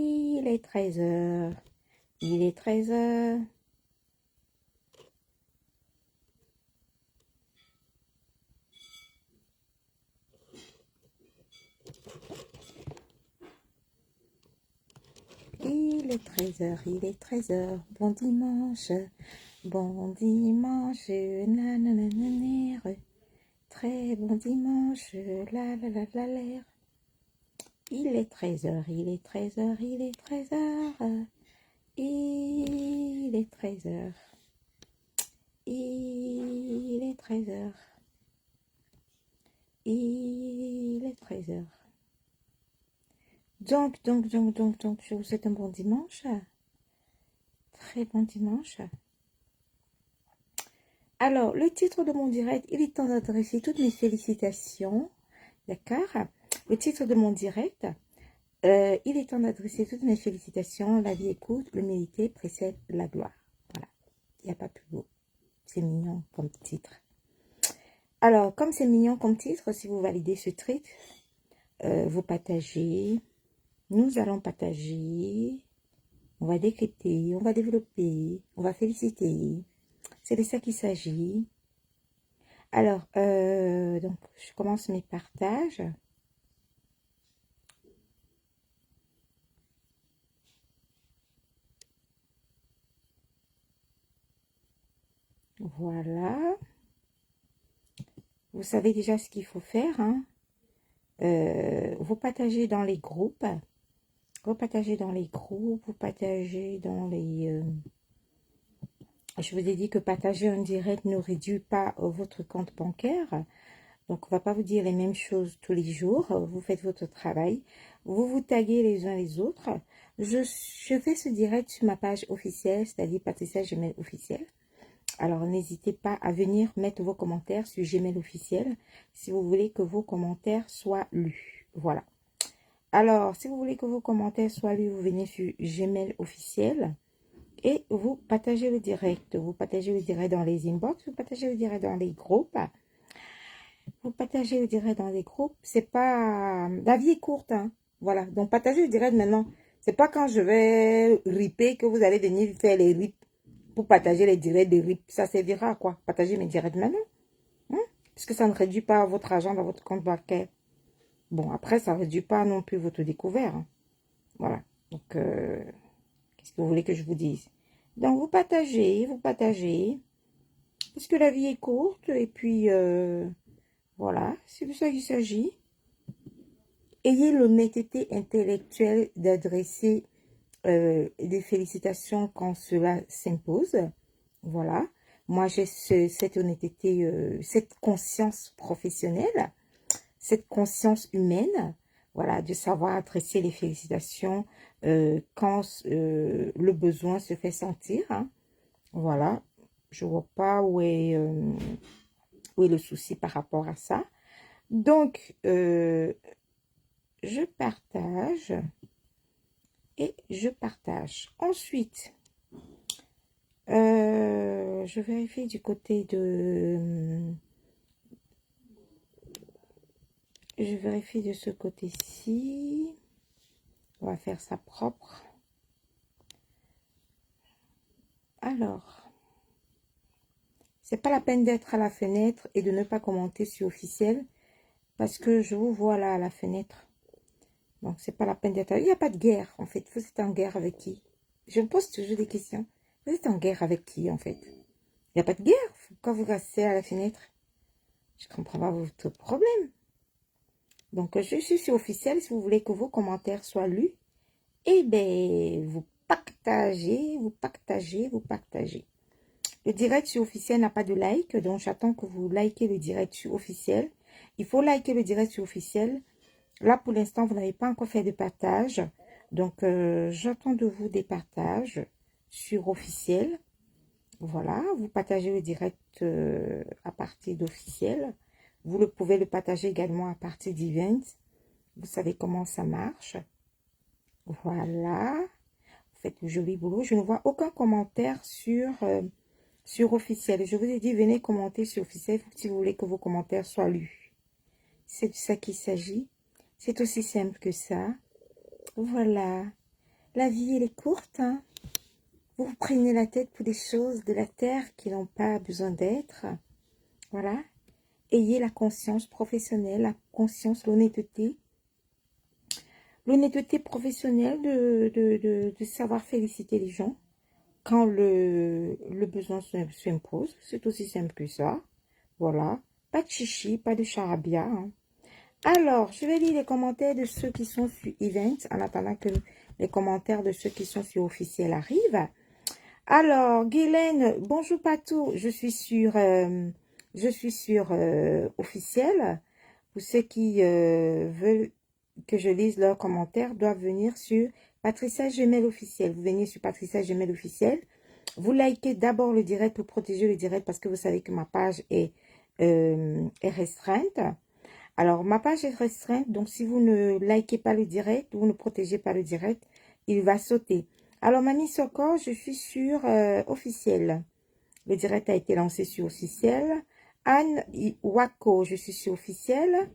Il est 13 h. Il est 13 h. Il est 13 h. Il est 13 h. Bon dimanche. Bon dimanche. Nananananère. Très bon dimanche. La la la la l'air. Il est 13 h. Il est 13 h. Il est 13 h. Il est 13 h. Il est 13 h. Il est 13 h. Donc, je vous souhaite un bon dimanche. Très bon dimanche. Alors, le titre de mon direct, il est temps d'adresser toutes mes félicitations. D'accord? Le titre de mon direct, il est temps d'adresser toutes mes félicitations. La vie écoute, le mérité précède la gloire. Voilà. Il n'y a pas plus beau. C'est mignon comme titre. Alors, comme c'est mignon comme titre, si vous validez ce titre, vous partagez. Nous allons partager. On va décrypter, on va développer, on va féliciter. C'est de ça qu'il s'agit. Alors, donc, je commence mes partages. Voilà. Vous savez déjà ce qu'il faut faire. Hein? Vous partagez dans les groupes. Vous partagez dans les groupes. Vous partagez dans les... Je vous ai dit que partager un direct ne réduit pas votre compte bancaire. Donc, on ne va pas vous dire les mêmes choses tous les jours. Vous faites votre travail. Vous vous taguez les uns les autres. Je fais ce direct sur ma page officielle, c'est-à-dire Patricia Gmail officiel. Alors, n'hésitez pas à venir mettre vos commentaires sur Gmail officiel si vous voulez que vos commentaires soient lus. Voilà. Alors, si vous voulez que vos commentaires soient lus, vous venez sur Gmail officiel et vous partagez le direct. Vous partagez le direct dans les inbox, vous partagez le direct dans les groupes. Vous partagez le direct dans les groupes. C'est pas... La vie est courte, hein. Voilà. Donc, partagez le direct maintenant. C'est pas quand je vais ripper que vous allez venir faire les rips pour partager les directs de RIP. Ça servira à quoi? Partager mes directs maintenant. Hein? Puisque ça ne réduit pas votre argent dans votre compte bancaire. Bon, après, ça ne réduit pas non plus votre découvert. Hein. Voilà. Donc, qu'est-ce que vous voulez que je vous dise? Donc, vous partagez. Parce que la vie est courte. Et puis, voilà. C'est de ça qu'il s'agit. Ayez l'honnêteté intellectuelle d'adresser des félicitations quand cela s'impose. Voilà. Moi, j'ai cette honnêteté, cette conscience professionnelle, cette conscience humaine, voilà, de savoir adresser les félicitations quand le besoin se fait sentir. Hein. Voilà. Je ne vois pas où est le souci par rapport à ça. Donc, je partage et je partage. Ensuite, je vérifie du côté de... Je vérifie de ce côté-ci. On va faire ça propre. Alors, c'est pas la peine d'être à la fenêtre et de ne pas commenter sur officiel parce que je vous vois là à la fenêtre. Donc, c'est pas la peine d'être... Il n'y a pas de guerre, en fait. Vous êtes en guerre avec qui? Je me pose toujours des questions. Vous êtes en guerre avec qui, en fait? Il n'y a pas de guerre. Pourquoi vous restez à la fenêtre? Je ne comprends pas votre problème. Donc, je suis sur officiel. Si vous voulez que vos commentaires soient lus, eh bien, vous partagez. Le direct sur officiel n'a pas de like, donc j'attends que vous likez le direct sur officiel. Il faut liker le direct sur officiel. Là, pour l'instant, vous n'avez pas encore fait de partage. Donc, j'attends de vous des partages sur officiel. Voilà, vous partagez le direct à partir d'officiel. Vous pouvez le partager également à partir d'event. Vous savez comment ça marche. Voilà. Vous faites le joli boulot. Je ne vois aucun commentaire sur officiel. Je vous ai dit, venez commenter sur officiel si vous voulez que vos commentaires soient lus. C'est de ça qu'il s'agit. C'est aussi simple que ça. Voilà. La vie, elle est courte, hein. Vous vous prenez la tête pour des choses de la terre qui n'ont pas besoin d'être. Voilà. Ayez la conscience professionnelle, la conscience, l'honnêteté. L'honnêteté professionnelle de savoir féliciter les gens quand le besoin s'impose. C'est aussi simple que ça. Voilà. Pas de chichi, pas de charabia, hein. Alors, je vais lire les commentaires de ceux qui sont sur Events en attendant que les commentaires de ceux qui sont sur Officiel arrivent. Alors, Guylaine, bonjour Patou, je suis sur Officiel. Pour ceux qui veulent que je lise leurs commentaires, doivent venir sur Patricia Gemel Officiel. Vous venez sur Patricia Gemel Officiel. Vous likez d'abord le direct pour protéger le direct parce que vous savez que ma page est restreinte. Alors, ma page est restreinte, donc si vous ne likez pas le direct, vous ne protégez pas le direct, il va sauter. Alors, Mamie Soko, je suis sur Officiel. Le direct a été lancé sur Officiel. Anne Wako, je suis sur Officiel.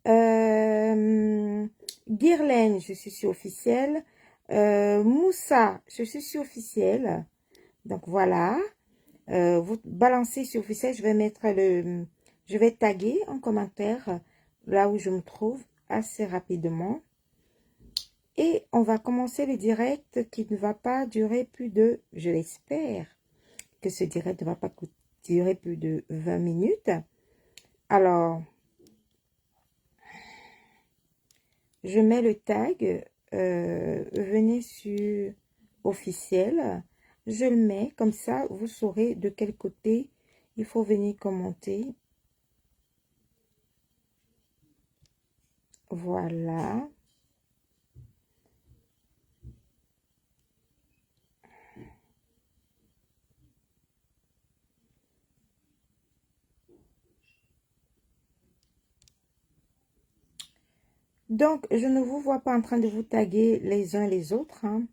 Guirlaine, je suis sur Officiel. Moussa, je suis sur Officiel. Donc, voilà. Vous balancez sur Officiel, je vais mettre je vais taguer en commentaire là où je me trouve assez rapidement. Et on va commencer le direct qui ne va pas durer plus de, je l'espère, que ce direct ne va pas durer plus de 20 minutes. Alors, je mets le tag, venez sur Officiel. Je le mets, comme ça, vous saurez de quel côté il faut venir commenter. Voilà. Donc, je ne vous vois pas en train de vous taguer les uns les autres, hein.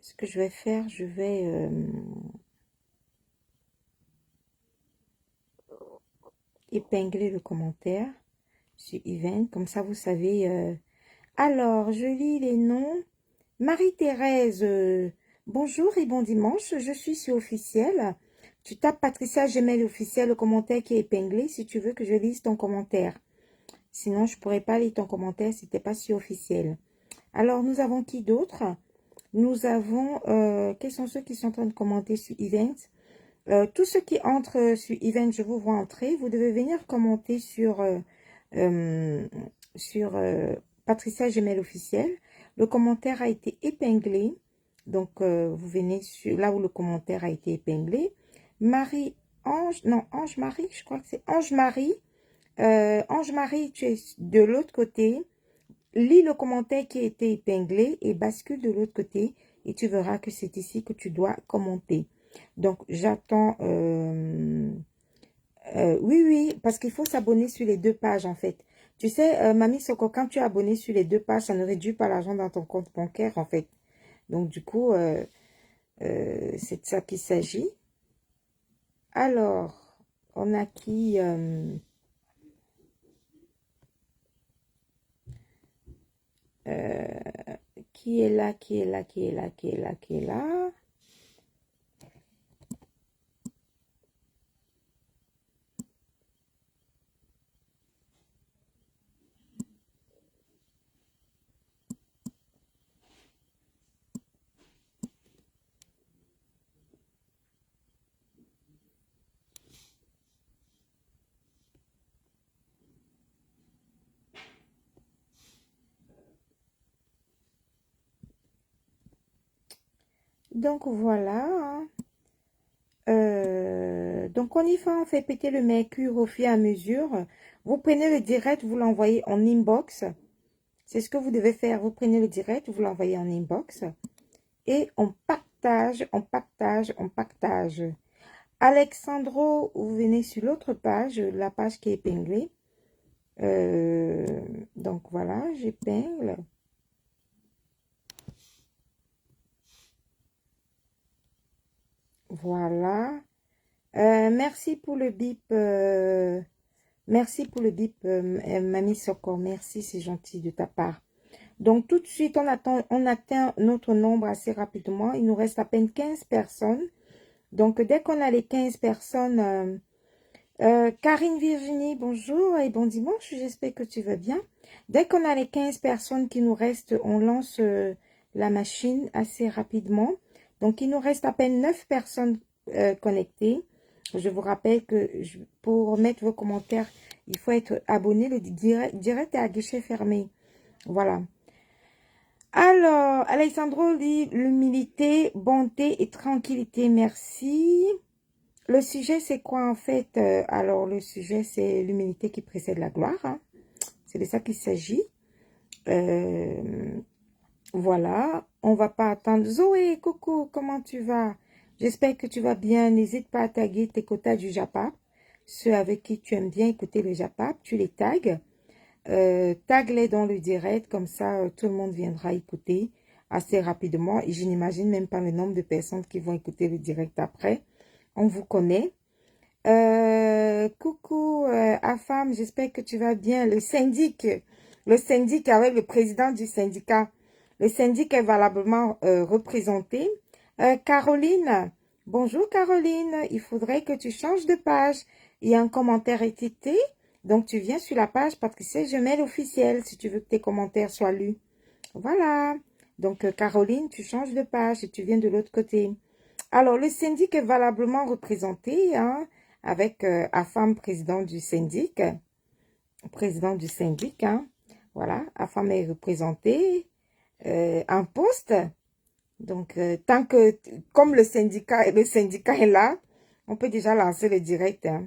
Ce que je vais faire, je vais épingler le commentaire sur Event. Comme ça, vous savez. Alors, je lis les noms. Marie-Thérèse, bonjour et bon dimanche. Je suis sur Officiel. Tu tapes Patricia Gemel Officiel, le commentaire qui est épinglé, si tu veux que je lise ton commentaire. Sinon, je ne pourrais pas lire ton commentaire si tu n'es pas sur Officiel. Alors, nous avons qui d'autre? Nous avons, quels sont ceux qui sont en train de commenter sur Event? Tous ceux qui entrent sur Event, je vous vois entrer. Vous devez venir commenter sur Patricia Gemel Officiel. Le commentaire a été épinglé. Donc, vous venez sur là où le commentaire a été épinglé. Marie-Ange, non, Ange-Marie, je crois que c'est Ange-Marie. Ange-Marie, tu es de l'autre côté. Lis le commentaire qui a été épinglé et bascule de l'autre côté. Et tu verras que c'est ici que tu dois commenter. Donc, j'attends... oui, parce qu'il faut s'abonner sur les deux pages, en fait. Tu sais, Mamie Soko, quand tu es abonné sur les deux pages, ça ne réduit pas l'argent dans ton compte bancaire, en fait. Donc, du coup, c'est de ça qu'il s'agit. Alors, on a qui... qui est là, qui est là, qui est là, qui est là, qui est là. Donc, voilà, hein. Donc, on y va, on fait péter le mercure au fur et à mesure. Vous prenez le direct, vous l'envoyez en inbox. C'est ce que vous devez faire. Vous prenez le direct, vous l'envoyez en inbox. Et on partage, on partage, on partage. Alexandro, vous venez sur l'autre page, la page qui est épinglée. Donc, voilà, j'épingle. Voilà. Merci pour le bip. Merci pour le bip, Mamie Soko. Merci, c'est gentil de ta part. Donc, tout de suite, on atteint notre nombre assez rapidement. Il nous reste à peine 15 personnes. Donc, dès qu'on a les 15 personnes, Karine Virginie, bonjour et bon dimanche, j'espère que tu vas bien. Dès qu'on a les 15 personnes qui nous restent, on lance la machine assez rapidement. Donc, il nous reste à peine 9 personnes connectées. Je vous rappelle que pour mettre vos commentaires, il faut être abonné. Le direct est à guichet fermé. Voilà. Alors, Alessandro dit l'humilité, bonté et tranquillité. Merci. Le sujet, c'est quoi en fait? Alors, le sujet, c'est l'humilité qui précède la gloire. Hein. C'est de ça qu'il s'agit. Voilà. On va pas attendre. Zoé, coucou, comment tu vas? J'espère que tu vas bien. N'hésite pas à taguer tes quotas du Japap. Ceux avec qui tu aimes bien écouter le Japap, tu les tags. Tag-les dans le direct, comme ça, tout le monde viendra écouter assez rapidement. Et je n'imagine même pas le nombre de personnes qui vont écouter le direct après. On vous connaît. Coucou Afam, j'espère que tu vas bien. Le syndic avec le président du syndicat. Le syndic est valablement représenté. Caroline, bonjour Caroline, il faudrait que tu changes de page. Il y a un commentaire étiqueté, donc tu viens sur la page Patricia Gemelle officielle si tu veux que tes commentaires soient lus. Voilà, donc Caroline, tu changes de page et tu viens de l'autre côté. Alors, le syndic est valablement représenté, hein, avec Afam, président du syndic. Hein. Voilà, Afam est représenté en poste. Donc, tant que, comme le syndicat est là, on peut déjà lancer le direct. Hein.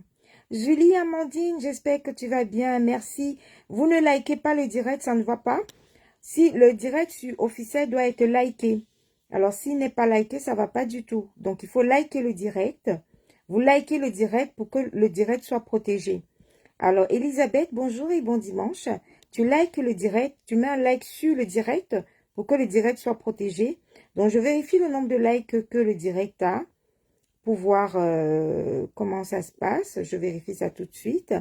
Julie Amandine, j'espère que tu vas bien. Merci. Vous ne likez pas le direct, ça ne va pas. Si le direct officiel doit être liké. Alors, s'il n'est pas liké, ça ne va pas du tout. Donc, il faut liker le direct. Vous likez le direct pour que le direct soit protégé. Alors, Elisabeth, bonjour et bon dimanche. Tu likes le direct, tu mets un like sur le direct pour que le direct soit protégé. Donc, je vérifie le nombre de likes que le direct a pour voir comment ça se passe. Je vérifie ça tout de suite.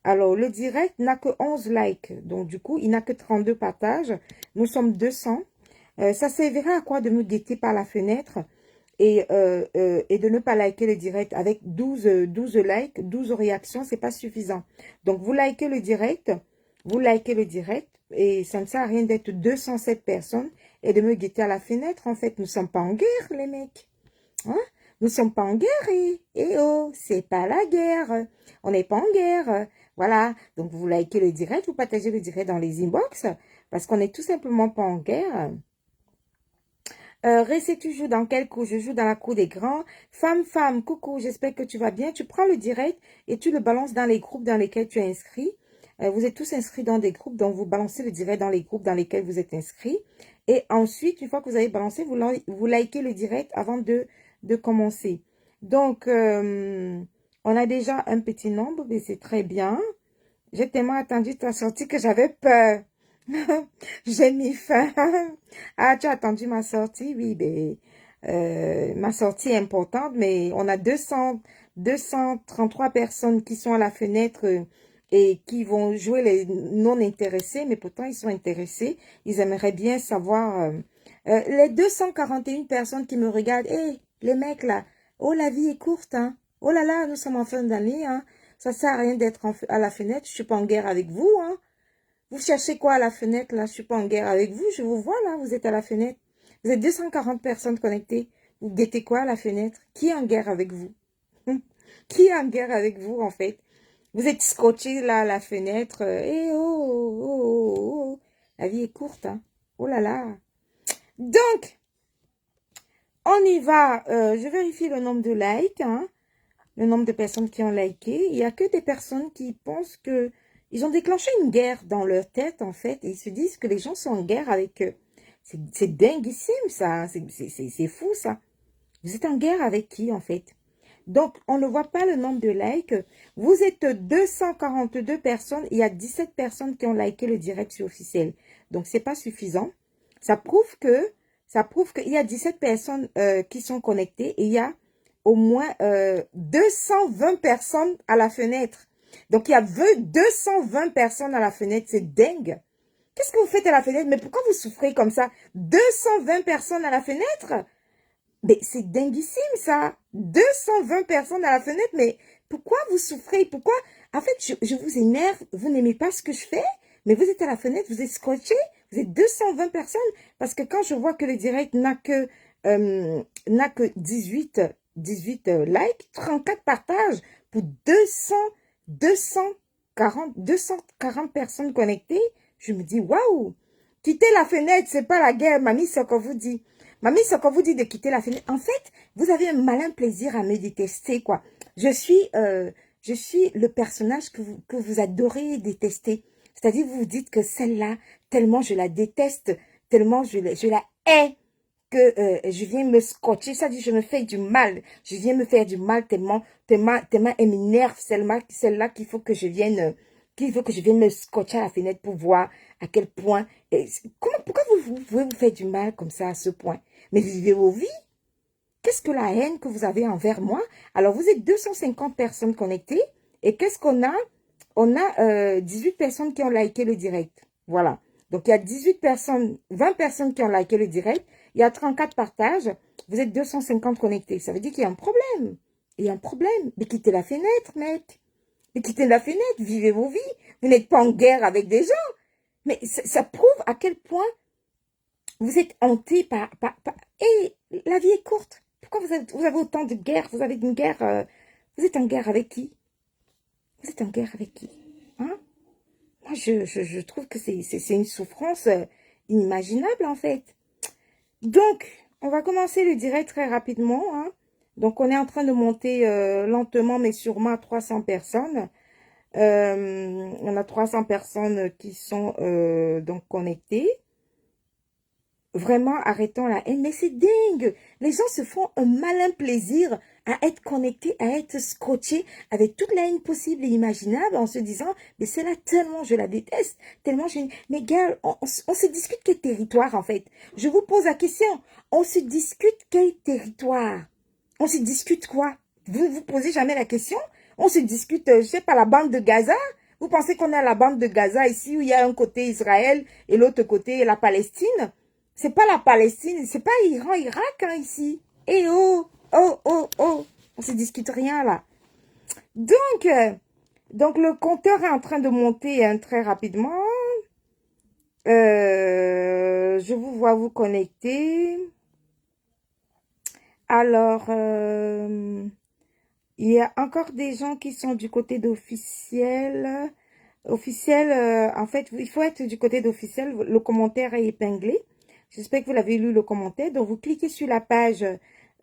Alors, le direct n'a que 11 likes. Donc, du coup, il n'a que 32 partages. Nous sommes 200. Ça servira à quoi de me guetter par la fenêtre et de ne pas liker le direct avec 12 likes, 12 réactions, c'est pas suffisant. Donc, vous likez le direct et ça ne sert à rien d'être 207 personnes et de me guetter à la fenêtre. En fait, nous ne sommes pas en guerre, les mecs. Hein? Nous ne sommes pas en guerre et oh, c'est pas la guerre. On n'est pas en guerre. Voilà. Donc, vous likez le direct, vous partagez le direct dans les inbox parce qu'on n'est tout simplement pas en guerre. Récé, tu joues dans quelle cour? Je joue dans la cour des grands. Femme, coucou, j'espère que tu vas bien. Tu prends le direct et tu le balances dans les groupes dans lesquels tu es inscrit. Vous êtes tous inscrits dans des groupes, donc vous balancez le direct dans les groupes dans lesquels vous êtes inscrits. Et ensuite, une fois que vous avez balancé, vous likez le direct avant de commencer. Donc, on a déjà un petit nombre, mais c'est très bien. J'ai tellement attendu ta sortie que j'avais peur. J'ai mis fin. Ah, tu as attendu ma sortie? Oui, ben, ma sortie est importante, mais on a 233 personnes qui sont à la fenêtre et qui vont jouer les non intéressés, mais pourtant ils sont intéressés. Ils aimeraient bien savoir. Les 241 personnes qui me regardent, hé, les mecs là, oh, la vie est courte, hein. Oh là là, nous sommes en fin d'année, hein. Ça sert à rien d'être à la fenêtre, je suis pas en guerre avec vous, hein. Vous cherchez quoi à la fenêtre, là? Je suis pas en guerre avec vous, je vous vois, là, vous êtes à la fenêtre. Vous êtes 240 personnes connectées. Vous guettez quoi à la fenêtre? Qui est en guerre avec vous? Qui est en guerre avec vous, en fait? Vous êtes scotché, là, à la fenêtre. Eh oh. La vie est courte, hein. Oh là là. Donc, on y va. Je vérifie le nombre de likes, hein. Le nombre de personnes qui ont liké. Il n'y a que des personnes qui pensent que ils ont déclenché une guerre dans leur tête, en fait, et ils se disent que les gens sont en guerre avec eux. C'est dinguissime, ça. C'est fou, ça. Vous êtes en guerre avec qui, en fait? Donc, on ne voit pas le nombre de likes. Vous êtes 242 personnes. Il y a 17 personnes qui ont liké le direct sur officiel. Donc, c'est pas suffisant. Ça prouve qu'il y a 17 personnes qui sont connectées et il y a au moins 220 personnes à la fenêtre. Donc, il y a 220 personnes à la fenêtre. C'est dingue. Qu'est-ce que vous faites à la fenêtre? Mais pourquoi vous souffrez comme ça? 220 personnes à la fenêtre? Mais c'est dinguissime, ça. 220 personnes à la fenêtre, mais pourquoi vous souffrez? Pourquoi? En fait, je vous énerve. Vous n'aimez pas ce que je fais, mais vous êtes à la fenêtre, vous êtes scotché. Vous êtes 220 personnes. Parce que quand je vois que le direct n'a que 18 likes, 34 partages pour 240 personnes connectées, je me dis, waouh! Quittez la fenêtre, c'est pas la guerre, mamie, c'est ce qu'on vous dit. Mamie, c'est qu'on vous dit de quitter la fenêtre. En fait, vous avez un malin plaisir à me détester, quoi. Je suis le personnage que vous adorez détester. C'est-à-dire, vous vous dites que celle-là, tellement je la déteste, tellement je la hais, que je viens me scotcher. Ça dit, je me fais du mal. Je viens me faire du mal tellement elle m'énerve, celle-là qu'il faut que je vienne me scotcher à la fenêtre pour voir à quel point. Pourquoi vous pouvez vous faire du mal comme ça à ce point? Mais vivez vos vies. Qu'est-ce que la haine que vous avez envers moi? Alors, vous êtes 250 personnes connectées. Et qu'est-ce qu'on a? On a 18 personnes qui ont liké le direct. Voilà. Donc, il y a 18 personnes, 20 personnes qui ont liké le direct. Il y a 34 partages. Vous êtes 250 connectés. Ça veut dire qu'il y a un problème. Il y a un problème. Mais quittez la fenêtre, mec. Mais quittez la fenêtre. Vivez vos vies. Vous n'êtes pas en guerre avec des gens. Mais ça prouve à quel point vous êtes hanté Et la vie est courte. Pourquoi vous avez autant de guerres? Vous avez une guerre... vous êtes en guerre avec qui? Vous êtes en guerre avec qui? Hein? Moi, je trouve que c'est une souffrance inimaginable, en fait. Donc, on va commencer le direct très rapidement. Hein? Donc, on est en train de monter lentement, mais sûrement à 300 personnes. On a 300 personnes qui sont donc connectées. Vraiment, arrêtons la haine. Mais c'est dingue. Les gens se font un malin plaisir à être connectés, à être scotchés avec toute la haine possible et imaginable en se disant, mais c'est là tellement je la déteste, tellement je... Mais gars, on se discute quel territoire en fait. Je vous pose la question. On se discute quel territoire? On se discute quoi? Vous vous posez jamais la question? On se discute, je sais pas, la bande de Gaza? Vous pensez qu'on est à la bande de Gaza ici où il y a un côté Israël et l'autre côté la Palestine? C'est pas la Palestine, c'est pas Iran, Irak, hein, ici. Eh oh, oh, oh, oh. On se discute rien, là. Donc le compteur est en train de monter hein, très rapidement. Je vous vois vous connecter. Alors, il y a encore des gens qui sont du côté d'officiel. Officiel, en fait, il faut être du côté d'officiel. Le commentaire est épinglé. J'espère que vous l'avez lu le commentaire. Donc, vous cliquez sur la page,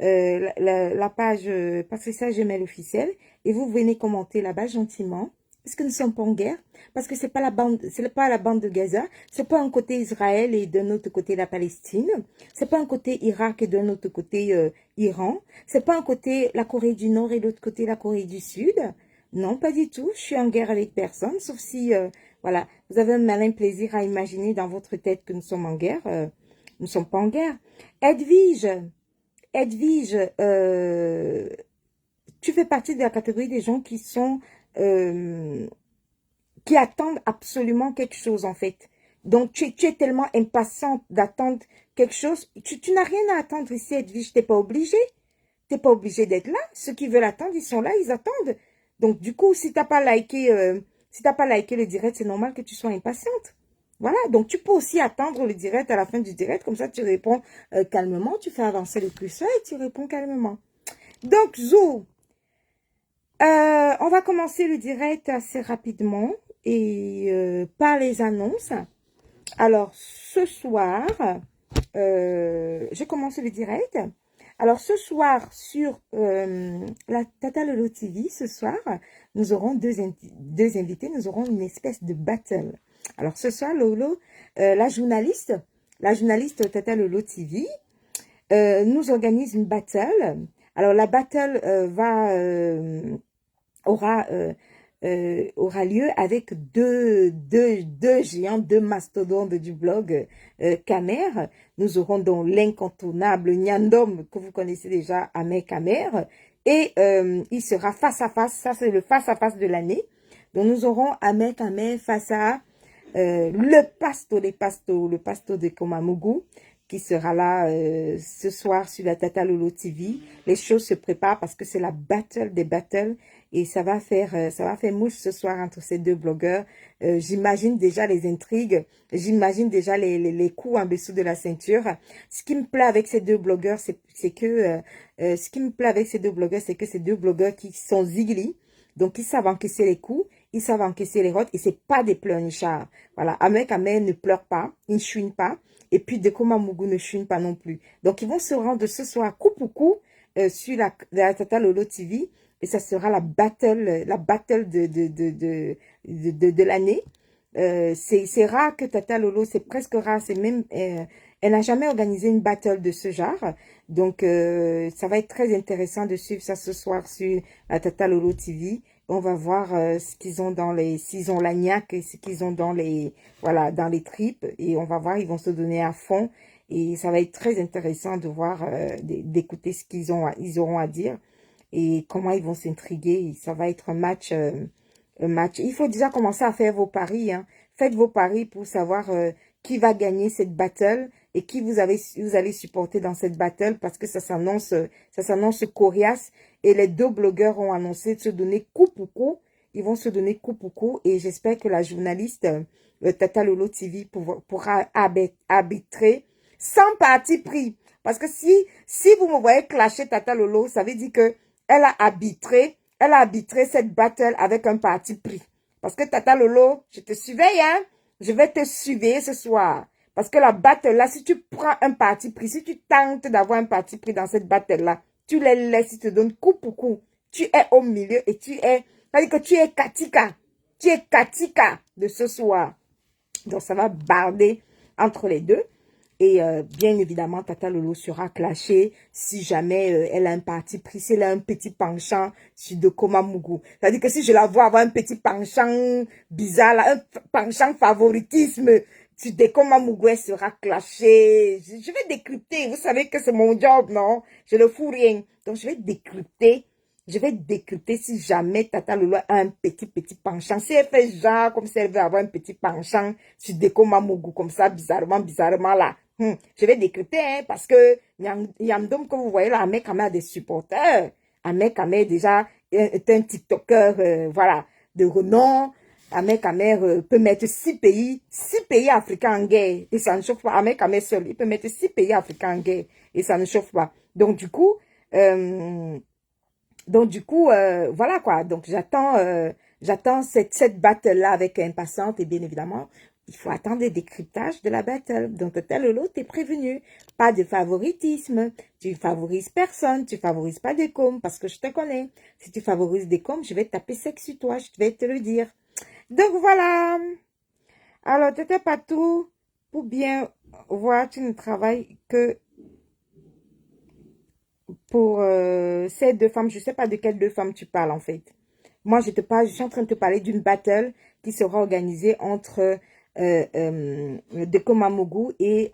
la page Patricia Gmail officielle et vous venez commenter là-bas gentiment. Parce que nous ne sommes pas en guerre. Parce que c'est pas la bande de Gaza. C'est pas un côté Israël et d'un autre côté la Palestine. C'est pas un côté Irak et d'un autre côté Iran. C'est pas un côté la Corée du Nord et l'autre côté la Corée du Sud. Non, pas du tout. Je suis en guerre avec personne. Sauf si, voilà, vous avez un malin plaisir à imaginer dans votre tête que nous sommes en guerre. Nous ne sommes pas en guerre. Edwige, tu fais partie de la catégorie des gens qui sont, qui attendent absolument quelque chose en fait. Donc tu es tellement impatiente d'attendre quelque chose. Tu n'as rien à attendre ici, Edwige. T'es pas obligé. T'es pas obligé d'être là. Ceux qui veulent attendre, ils sont là, ils attendent. Donc du coup, si t'as pas liké, le direct, c'est normal que tu sois impatiente. Voilà, donc tu peux aussi attendre le direct à la fin du direct, comme ça tu réponds calmement, tu fais avancer le curseur et tu réponds calmement. Donc Zo, on va commencer le direct assez rapidement et par les annonces. Alors ce soir, je commence le direct. Alors ce soir sur la Tata Lolo TV, ce soir, nous aurons deux invités, nous aurons une espèce de battle. Alors ce soir, Lolo, la journaliste Tata Lolo TV, nous organise une battle. Alors la battle aura lieu avec deux géants, deux mastodontes du blog Kamer. Nous aurons donc l'incontournable Nyandom, que vous connaissez déjà, Ahmed Kamer. Et il sera face à face, ça c'est le face à face de l'année. Donc nous aurons Ahmed Kamer face à le pasto des pastos, le pasto de Komamougou, qui sera là ce soir sur la Tata Lolo TV. Les choses se préparent parce que c'est la battle des battles et ça va faire mouche ce soir entre ces deux blogueurs. J'imagine déjà les intrigues, j'imagine déjà les coups en dessous de la ceinture. Ce qui me plaît avec ces deux blogueurs, c'est que ces deux blogueurs qui sont zigli, donc ils savent encaisser les coups, ils savent encaisser les rotes et c'est pas des pleurnichards. Voilà, Ahmed Ahmed ne pleure pas, il ne chouine pas. Et puis Dekoma Mougou ne chouine pas non plus. Donc ils vont se rendre ce soir coup pour coup sur la Tata Lolo TV. Et ça sera la battle de l'année. C'est rare que Tata Lolo, c'est presque rare. C'est même, elle n'a jamais organisé une battle de ce genre. Donc ça va être très intéressant de suivre ça ce soir sur la Tata Lolo TV. On va voir ce qu'ils ont dans les, s'ils ont la niaque et ce qu'ils ont dans les, voilà, dans les tripes. Et on va voir, ils vont se donner à fond. Et ça va être très intéressant de voir, d'écouter ce qu'ils ont, ils auront à dire. Et comment ils vont s'intriguer. Ça va être un match, un match. Il faut déjà commencer à faire vos paris, hein. Faites vos paris pour savoir qui va gagner cette battle et qui vous allez supporter dans cette battle parce que ça s'annonce coriace. Et les deux blogueurs ont annoncé de se donner coup pour coup. Ils vont se donner coup pour coup. Et j'espère que la journaliste Tata Lolo TV pourra arbitrer sans parti pris. Parce que si vous me voyez clasher Tata Lolo, ça veut dire que elle a arbitré cette battle avec un parti pris. Parce que Tata Lolo, je te surveille, hein. Je vais te surveiller ce soir. Parce que la battle là, si tu prends un parti pris, si tu tentes d'avoir un parti pris dans cette battle là, tu les laisses, ils te donnent coup pour coup. Tu es au milieu et c'est-à-dire que tu es Katika. Tu es Katika de ce soir. Donc ça va barder entre les deux. Et bien évidemment, Tata Lolo sera clashée si jamais elle a un parti pris, si elle a un petit penchant sur Dekoma Mougou. C'est-à-dire que si je la vois avoir un petit penchant bizarre, là, un penchant favoritisme sur Dekoma Mougou, elle sera clashée. Je vais décrypter. Vous savez que c'est mon job, non? Je ne fous rien. Donc je vais décrypter. Je vais décrypter si jamais Tata Lolo a un petit penchant. Si elle fait genre comme si elle veut avoir un petit penchant sur Dekoma Mougou, comme ça, bizarrement là. Je vais décrypter, hein, parce que Yamdom, comme vous voyez là, Ahmed Ahmed a des supporters. Ahmed Ahmed déjà est un TikToker, voilà, de renom. Ahmed Ahmed peut mettre 6 pays africains en guerre et ça ne chauffe pas. Ahmed Ahmed seul, il peut mettre 6 pays africains en guerre et ça ne chauffe pas. Donc du coup, voilà quoi. Donc j'attends cette battle là avec impatience et bien évidemment. Il faut attendre le décryptage de la battle. Donc, Tata Lolo, t'es prévenu. Pas de favoritisme. Tu favorises personne. Tu favorises pas des coms parce que je te connais. Si tu favorises des coms, je vais taper sec sur toi. Je vais te le dire. Donc, voilà. Alors, Tata Patou, pour bien voir, tu ne travailles que pour ces deux femmes. Je sais pas de quelles deux femmes tu parles, en fait. Moi, je suis en train de te parler d'une battle qui sera organisée entre Dekoma Mougou et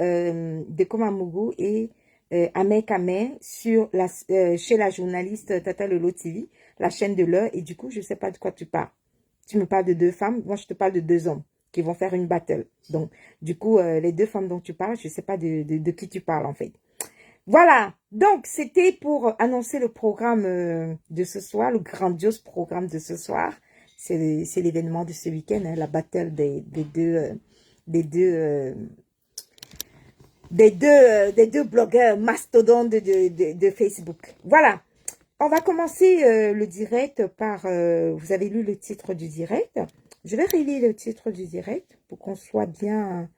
Ahmed Ahmed sur chez la journaliste Tata Lolo TV, la chaîne de l'heure. Et du coup, je sais pas de quoi tu parles. Tu me parles de deux femmes, moi je te parle de deux hommes qui vont faire une battle. Donc, du coup, les deux femmes dont tu parles, je sais pas de qui tu parles en fait. Voilà, donc c'était pour annoncer le programme de ce soir, le grandiose programme de ce soir. C'est l'événement de ce week-end, hein, la battle des deux blogueurs mastodontes de Facebook. Voilà, on va commencer le direct par, vous avez lu le titre du direct. Je vais relire le titre du direct pour qu'on soit bien...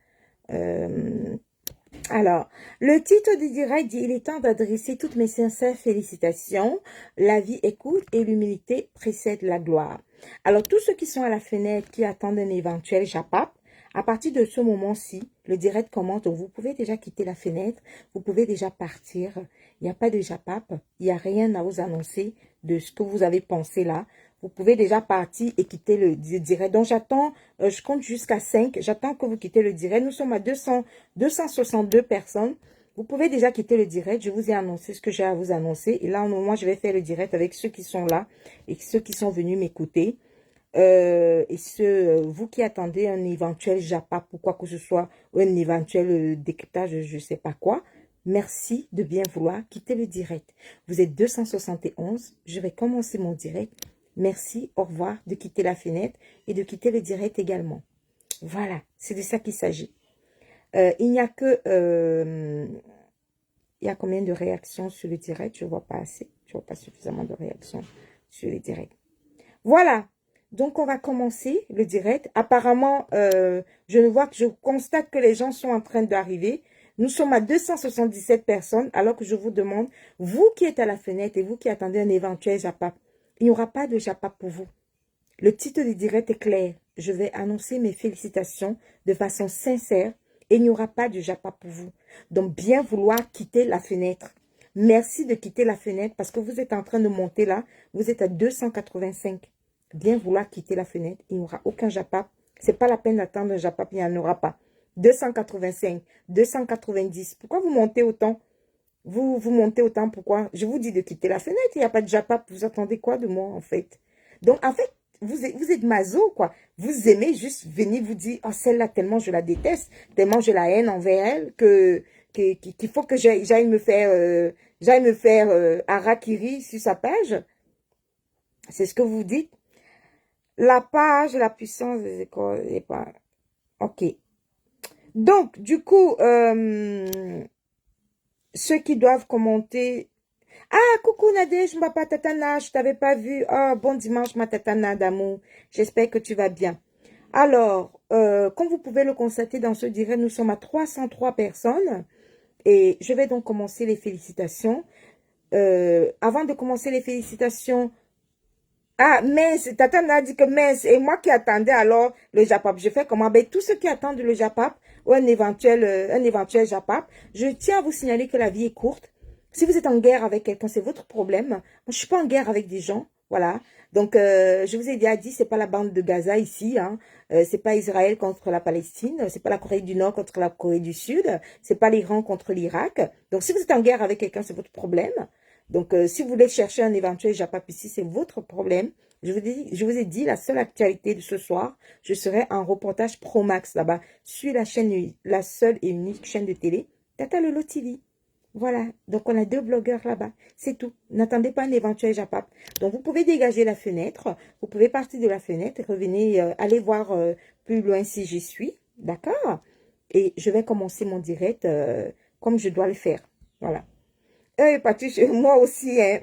Alors, le titre du direct dit « Il est temps d'adresser toutes mes sincères félicitations. La vie écoute et l'humilité précède la gloire. » Alors, tous ceux qui sont à la fenêtre, qui attendent un éventuel japap, à partir de ce moment-ci, le direct commence. Donc, vous pouvez déjà quitter la fenêtre. Vous pouvez déjà partir. Il n'y a pas de japap. Il n'y a rien à vous annoncer de ce que vous avez pensé là. Vous pouvez déjà partir et quitter le direct. Donc, j'attends, je compte jusqu'à 5. J'attends que vous quittez le direct. Nous sommes à 262 personnes. Vous pouvez déjà quitter le direct. Je vous ai annoncé ce que j'ai à vous annoncer. Et là, au moment, je vais faire le direct avec ceux qui sont là et ceux qui sont venus m'écouter. Vous qui attendez un éventuel JAPAP ou quoi que ce soit, ou un éventuel décryptage, je ne sais pas quoi, merci de bien vouloir quitter le direct. Vous êtes 271, je vais commencer mon direct. Merci, au revoir, de quitter la fenêtre et de quitter le direct également. Voilà, c'est de ça qu'il s'agit. Il n'y a que... il y a combien de réactions sur le direct? Je ne vois pas assez. Je ne vois pas suffisamment de réactions sur le direct. Voilà. Donc, on va commencer le direct. Apparemment, je constate que les gens sont en train d'arriver. Nous sommes à 277 personnes, alors que je vous demande, vous qui êtes à la fenêtre et vous qui attendez un éventuel JAPAP, il n'y aura pas de JAPAP pour vous. Le titre du direct est clair. Je vais annoncer mes félicitations de façon sincère et il n'y aura pas de JAPAP pour vous. Donc, bien vouloir quitter la fenêtre. Merci de quitter la fenêtre parce que vous êtes en train de monter là. Vous êtes à 285. Bien vouloir quitter la fenêtre. Il n'y aura aucun JAPAP. Ce n'est pas la peine d'attendre un JAPAP. Il n'y en aura pas. 285, 290. Pourquoi vous montez autant? Vous montez autant, pourquoi? Je vous dis de quitter la fenêtre. Il n'y a pas de JAPAP. Vous attendez quoi de moi, en fait? Donc, en fait, vous êtes maso, quoi. Vous aimez juste venir vous dire, oh, celle-là, tellement je la déteste, tellement je la haine envers elle, qu'il faut que j'aille me faire harakiri sur sa page. C'est ce que vous dites. La page, la puissance des écoles, et pas... Ok. Donc, du coup, ceux qui doivent commenter... Ah, coucou Nadège, ma patatana, je t'avais pas vu. Oh, bon dimanche, ma tatana d'amour. J'espère que tu vas bien. Alors, comme vous pouvez le constater dans ce direct, nous sommes à 303 personnes. Et je vais donc commencer les félicitations. Avant de commencer les félicitations, ah, mince, Tatana a dit que mince, et moi qui attendais alors le JAPAP, je fais comment? Ben, tous ceux qui attendent le JAPAP ou un éventuel JAPAP, je tiens à vous signaler que la vie est courte. Si vous êtes en guerre avec quelqu'un, c'est votre problème. Moi, je suis pas en guerre avec des gens, voilà. Donc, je vous ai déjà dit, c'est pas la bande de Gaza ici, hein. C'est pas Israël contre la Palestine, c'est pas la Corée du Nord contre la Corée du Sud, c'est pas l'Iran contre l'Irak. Donc, si vous êtes en guerre avec quelqu'un, c'est votre problème. Donc, si vous voulez chercher un éventuel JAPAP ici, c'est votre problème. Je vous ai dit, la seule actualité de ce soir, je serai en reportage Pro Max là-bas, sur la chaîne, la seule et unique chaîne de télé, Tata Lolo TV. Voilà, donc on a 2 blogueurs là-bas, c'est tout. N'attendez pas un éventuel JAPAP. Donc, vous pouvez dégager la fenêtre, vous pouvez partir de la fenêtre et revenir, aller voir plus loin si j'y suis, d'accord? Et je vais commencer mon direct comme je dois le faire, voilà. Patrice, moi aussi, hein.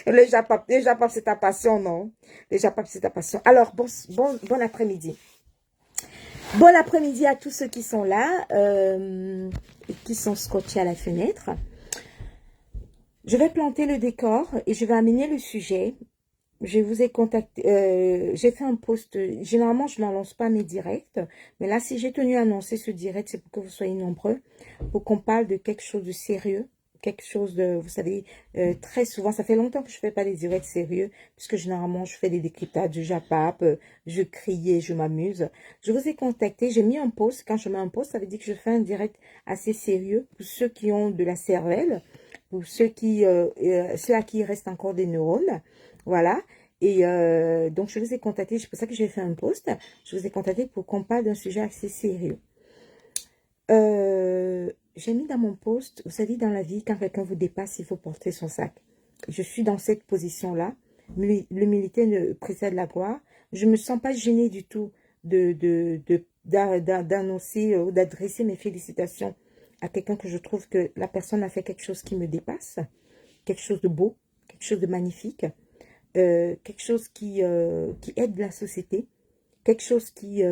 Le Japap, c'est ta passion, non? Le Japap, c'est ta passion. Alors, bon après-midi. Bon après-midi à tous ceux qui sont là, et qui sont scotchés à la fenêtre. Je vais planter le décor et je vais amener le sujet. Je vous ai contacté, j'ai fait un post, généralement je n'annonce pas mes directs, mais là si j'ai tenu à annoncer ce direct, c'est pour que vous soyez nombreux, pour qu'on parle de quelque chose de sérieux, quelque chose de, vous savez, très souvent, ça fait longtemps que je fais pas des directs sérieux, puisque généralement je fais des décryptages du JAPAP, je crie et je m'amuse. Je vous ai contacté, j'ai mis un post, quand je mets un post, ça veut dire que je fais un direct assez sérieux pour ceux qui ont de la cervelle, pour ceux à qui il reste encore des neurones. Voilà. Et donc, je vous ai contacté, c'est pour ça que j'ai fait un post. Je vous ai contacté pour qu'on parle d'un sujet assez sérieux. J'ai mis dans mon post, vous savez, dans la vie, quand quelqu'un vous dépasse, il faut porter son sac. Je suis dans cette position-là. L'humilité ne précède la gloire. Je ne me sens pas gênée du tout d'annoncer ou d'adresser mes félicitations à quelqu'un que je trouve que la personne a fait quelque chose qui me dépasse, quelque chose de beau, quelque chose de magnifique. Quelque chose qui aide la société, quelque chose qui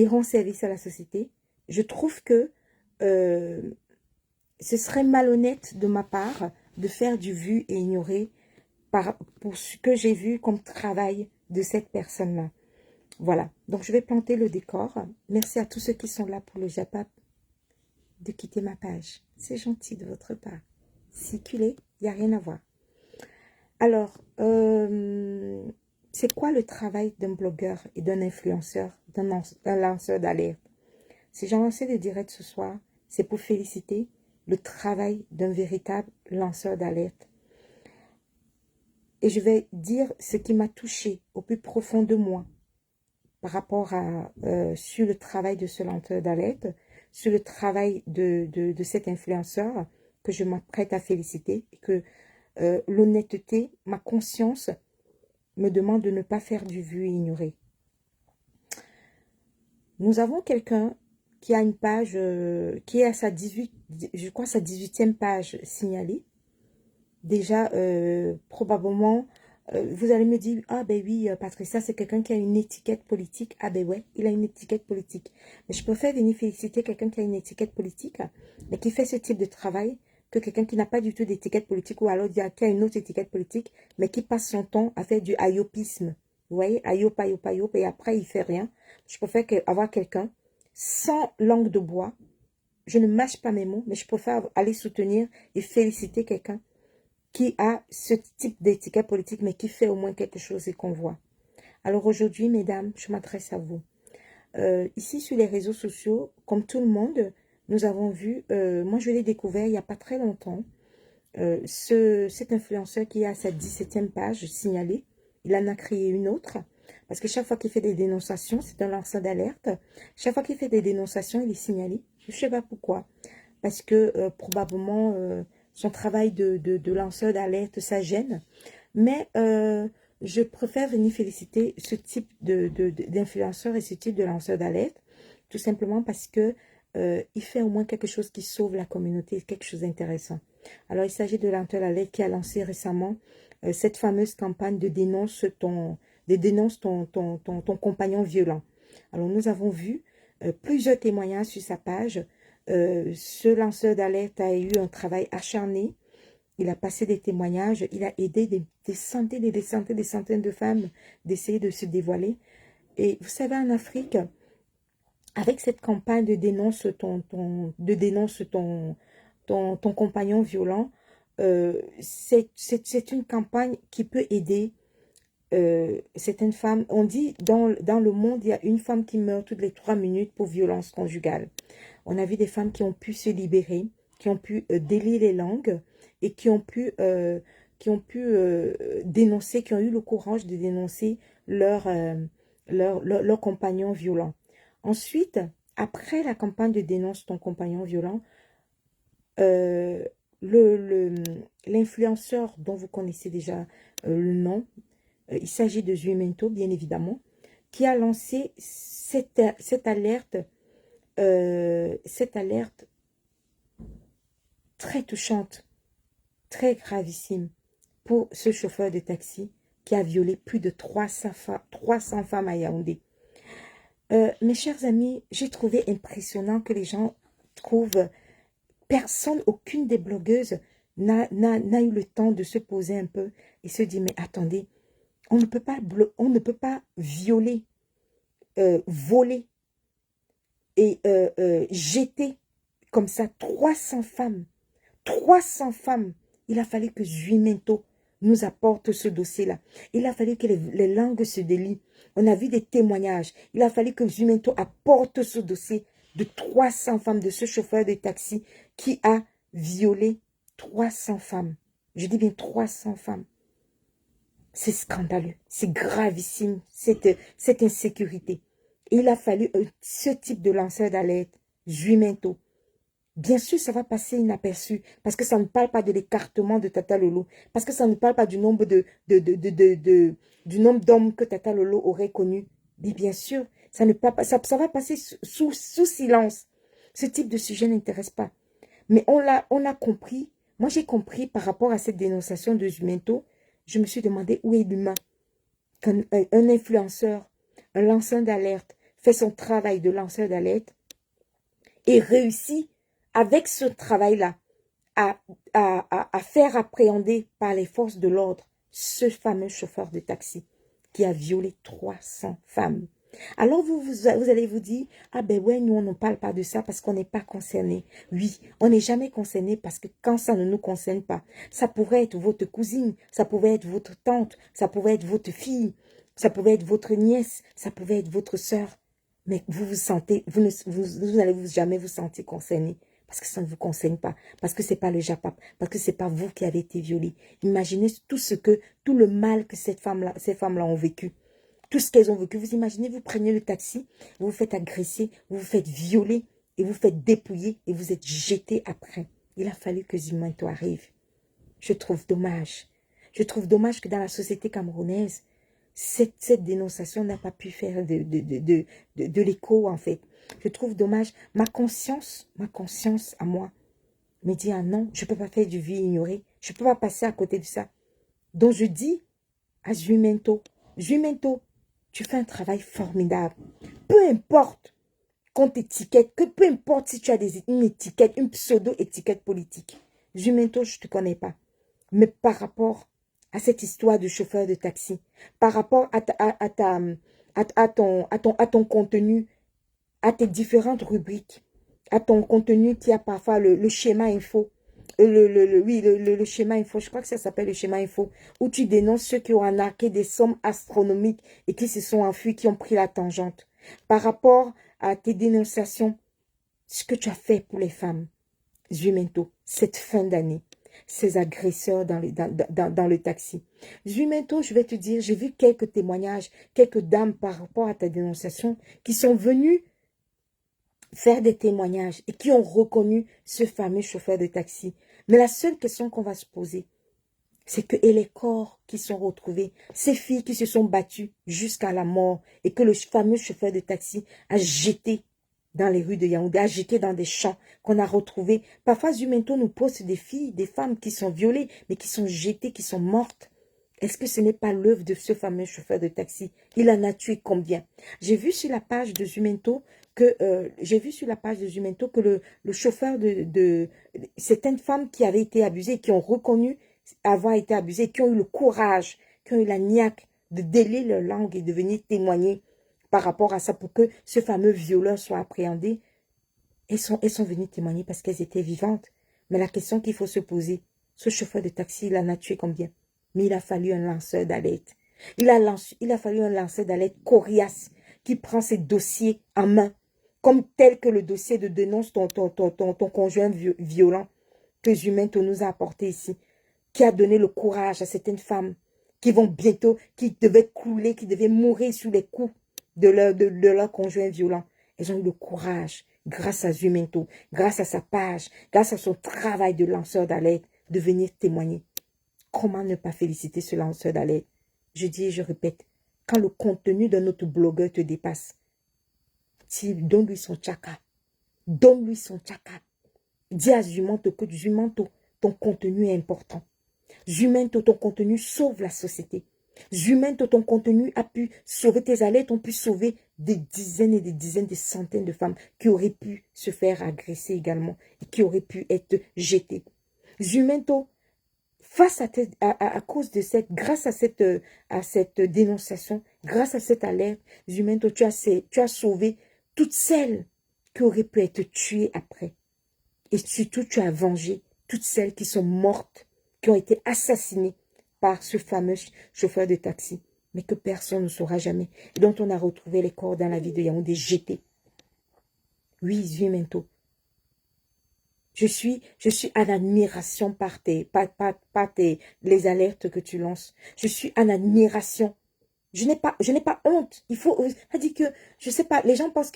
rend service à la société, je trouve que ce serait malhonnête de ma part de faire du vu et ignorer pour ce que j'ai vu comme travail de cette personne-là. Voilà, donc je vais planter le décor. Merci à tous ceux qui sont là pour le JAPAP de quitter ma page. C'est gentil de votre part. Circulez, il n'y a rien à voir. Alors, c'est quoi le travail d'un blogueur et d'un influenceur, d'un lanceur d'alerte? Si j'ai lancé le direct ce soir, c'est pour féliciter le travail d'un véritable lanceur d'alerte. et je vais dire ce qui m'a touché au plus profond de moi par rapport à sur le travail de ce lanceur d'alerte, sur le travail de cet influenceur que je m'apprête à féliciter et que l'honnêteté, ma conscience me demande de ne pas faire du vu et ignorer. Nous avons quelqu'un qui a une page, qui est à sa 18, je crois sa 18e page signalée. Déjà, probablement, vous allez me dire, ah ben oui, Patricia, c'est quelqu'un qui a une étiquette politique. Ah ben ouais, il a une étiquette politique. Mais je préfère venir féliciter quelqu'un qui a une étiquette politique, mais qui fait ce type de travail, que quelqu'un qui n'a pas du tout d'étiquette politique, ou alors qui a une autre étiquette politique, mais qui passe son temps à faire du ayopisme. Vous voyez, ayop, ayop, ayop, et après il fait rien. Je préfère avoir quelqu'un sans langue de bois. Je ne mâche pas mes mots, mais je préfère aller soutenir et féliciter quelqu'un qui a ce type d'étiquette politique, mais qui fait au moins quelque chose et qu'on voit. Alors aujourd'hui, mesdames, je m'adresse à vous. Ici, sur les réseaux sociaux, comme tout le monde, nous avons vu, moi je l'ai découvert il n'y a pas très longtemps, cet influenceur qui a sa 17e page signalée, il en a créé une autre, parce que chaque fois qu'il fait des dénonciations, c'est un lanceur d'alerte, chaque fois qu'il fait des dénonciations, il est signalé. Je ne sais pas pourquoi, parce que probablement son travail de lanceur d'alerte, ça gêne, mais je préfère venir féliciter ce type d'influenceur et ce type de lanceur d'alerte, tout simplement parce que il fait au moins quelque chose qui sauve la communauté, quelque chose d'intéressant. Alors, il s'agit de lanceur d'alerte qui a lancé récemment cette fameuse campagne de dénonce ton compagnon violent. Alors, nous avons vu plusieurs témoignages sur sa page. Ce lanceur d'alerte a eu un travail acharné. Il a passé des témoignages, il a aidé des centaines de femmes d'essayer de se dévoiler. Et vous savez, en Afrique, avec cette campagne de dénonce ton compagnon violent, c'est une campagne qui peut aider certaines femmes. On dit dans le monde, il y a une femme qui meurt toutes les 3 minutes pour violence conjugale. On a vu des femmes qui ont pu se libérer, qui ont pu délier les langues et qui ont pu dénoncer, qui ont eu le courage de dénoncer leur compagnon violent. Ensuite, après la campagne de dénonce ton compagnon violent, l'influenceur dont vous connaissez déjà le nom, il s'agit de Zuimento, bien évidemment, qui a lancé cette alerte très touchante, très gravissime pour ce chauffeur de taxi qui a violé plus de 300 femmes à Yaoundé. Mes chers amis, j'ai trouvé impressionnant que les gens trouvent, aucune des blogueuses n'a eu le temps de se poser un peu et se dire, mais attendez, on ne peut pas violer, voler et jeter comme ça 300 femmes. 300 femmes. Il a fallu que Zuimento nous apporte ce dossier-là. Il a fallu que les langues se délient. On a vu des témoignages. Il a fallu que Zuimento apporte ce dossier de 300 femmes, de ce chauffeur de taxi qui a violé 300 femmes. Je dis bien 300 femmes. C'est scandaleux, c'est gravissime, cette insécurité. Et il a fallu ce type de lanceur d'alerte, Zuimento. Bien sûr, ça va passer inaperçu, parce que ça ne parle pas de l'écartement de Tata Lolo, parce que ça ne parle pas du nombre du nombre d'hommes que Tata Lolo aurait connu. Mais bien sûr, ça va passer sous silence. Ce type de sujet n'intéresse pas. Mais on a compris. Moi, j'ai compris par rapport à cette dénonciation de Zuimento. Je me suis demandé où est l'humain. Quand un influenceur, un lanceur d'alerte, fait son travail de lanceur d'alerte et réussit avec ce travail-là à faire appréhender par les forces de l'ordre ce fameux chauffeur de taxi qui a violé 300 femmes. Alors vous allez vous dire, ah ben ouais, nous on ne parle pas de ça parce qu'on n'est pas concerné. Oui, on n'est jamais concerné parce que quand ça ne nous concerne pas, ça pourrait être votre cousine, ça pouvait être votre tante, ça pouvait être votre fille, ça pouvait être votre nièce, ça pouvait être votre soeur. Mais vous n'allez jamais vous sentir concerné parce que ça ne vous concerne pas, parce que c'est pas le Japon, parce que c'est pas vous qui avez été violé. Imaginez tout le mal que ces femmes-là ont vécu. Tout ce qu'elles ont vécu. Vous imaginez, vous prenez le taxi, vous vous faites agresser, vous vous faites violer, et vous faites dépouiller, et vous êtes jeté après. Il a fallu que Zimanto arrive. Je trouve dommage. Je trouve dommage que dans la société camerounaise, cette dénonciation n'a pas pu faire de l'écho, en fait. Je trouve dommage. Ma conscience à moi, me dit, ah non, je ne peux pas faire du vie ignoré. Je ne peux pas passer à côté de ça. Donc je dis à Zuimento, Zuimento, tu fais un travail formidable. Peu importe qu'on t'étiquette, que peu importe si tu as une étiquette, une pseudo-étiquette politique. Zuimento, je ne te connais pas. Mais par rapport à cette histoire de chauffeur de taxi, par rapport à ton contenu, à tes différentes rubriques, à ton contenu qui a parfois le schéma info, le schéma info, je crois que ça s'appelle le schéma info, où tu dénonces ceux qui ont arnaqué des sommes astronomiques et qui se sont enfuis, qui ont pris la tangente. Par rapport à tes dénonciations, ce que tu as fait pour les femmes, Zuimento, cette fin d'année, ces agresseurs dans le taxi. Zuimento, je vais te dire, j'ai vu quelques témoignages, quelques dames par rapport à ta dénonciation qui sont venues faire des témoignages et qui ont reconnu ce fameux chauffeur de taxi. Mais la seule question qu'on va se poser, c'est que et les corps qui sont retrouvés, ces filles qui se sont battues jusqu'à la mort et que le fameux chauffeur de taxi a jeté dans les rues de Yaoundé, a jeté dans des champs qu'on a retrouvés. Parfois, Zuimento nous pose des filles, des femmes qui sont violées, mais qui sont jetées, qui sont mortes. Est-ce que ce n'est pas l'œuvre de ce fameux chauffeur de taxi? Il en a tué combien? J'ai vu sur la page de Zuimento que le chauffeur certaines femmes qui avaient été abusées, qui ont reconnu avoir été abusées, qui ont eu le courage, qui ont eu la niaque de délier leur langue et de venir témoigner par rapport à ça pour que ce fameux violeur soit appréhendé. Elles sont venues témoigner parce qu'elles étaient vivantes. Mais la question qu'il faut se poser, ce chauffeur de taxi, il en a tué combien? Mais il a fallu un lanceur d'alerte. Il a fallu un lanceur d'alerte coriace qui prend ses dossiers en main, comme tel que le dossier de dénonce ton conjoint violent que Zuimento nous a apporté ici, qui a donné le courage à certaines femmes qui vont bientôt, qui devaient couler, qui devaient mourir sous les coups de leur conjoint violent. Elles ont eu le courage, grâce à Zuimento, grâce à sa page, grâce à son travail de lanceur d'alerte, de venir témoigner. Comment ne pas féliciter ce lanceur d'alerte? Je dis et je répète, quand le contenu de notre blogueur te dépasse, donne-lui son tchaka. Donne-lui son tchaka. Dis à Zuimento que Zuimento, ton contenu est important. Zuimento, ton contenu sauve la société. Zuimento, ton contenu a pu sauver tes alertes, ont pu sauver des dizaines et des dizaines, des centaines de femmes qui auraient pu se faire agresser également et qui auraient pu être jetées. Zuimento, à cause de grâce à cette dénonciation, grâce à cette alerte, Zuimento, tu as sauvé toutes celles qui auraient pu être tuées après. Et surtout, tu as vengé toutes celles qui sont mortes, qui ont été assassinées par ce fameux chauffeur de taxi, mais que personne ne saura jamais, et dont on a retrouvé les corps dans la ville de Yaoundé jetés. Oui, Zuimento. Je suis en admiration par les alertes que tu lances. Je suis en admiration. Je n'ai pas honte. C'est-à-dire que, je sais pas, les gens pensent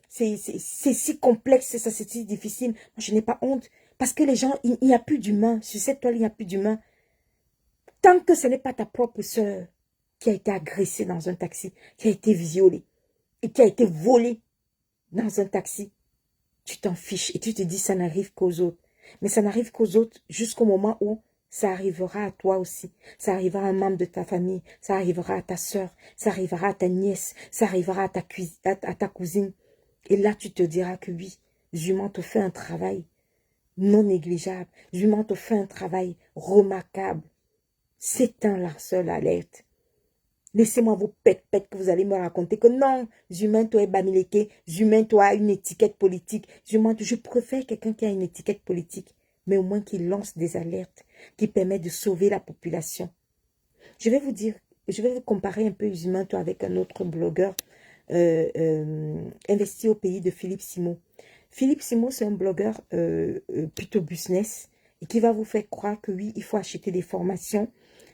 c'est si complexe, c'est si difficile. Moi, je n'ai pas honte. Parce que les gens, il n'y a plus d'humain. Sur cette toile, il n'y a plus d'humain. Tant que ce n'est pas ta propre sœur qui a été agressée dans un taxi, qui a été violée et qui a été volée dans un taxi, tu t'en fiches et tu te dis ça n'arrive qu'aux autres. Mais ça n'arrive qu'aux autres jusqu'au moment où ça arrivera à toi aussi. Ça arrivera à un membre de ta famille, ça arrivera à ta soeur, ça arrivera à ta nièce, ça arrivera à ta cousine. Et là, tu te diras que oui, Zuimento fait un travail non négligeable. Zuimento fait un travail remarquable. C'est un lanceur d'alerte. Laissez-moi vos pètes que vous allez me raconter que non, Zuimento est bamileke, Zuimento a une étiquette politique. Zuimento, je préfère quelqu'un qui a une étiquette politique, mais au moins qui lance des alertes, qui permet de sauver la population. Je vais vous comparer un peu Zuimento avec un autre blogueur investi au pays de Philippe Simon. Philippe Simo, c'est un blogueur plutôt business et qui va vous faire croire que oui, il faut acheter des formations.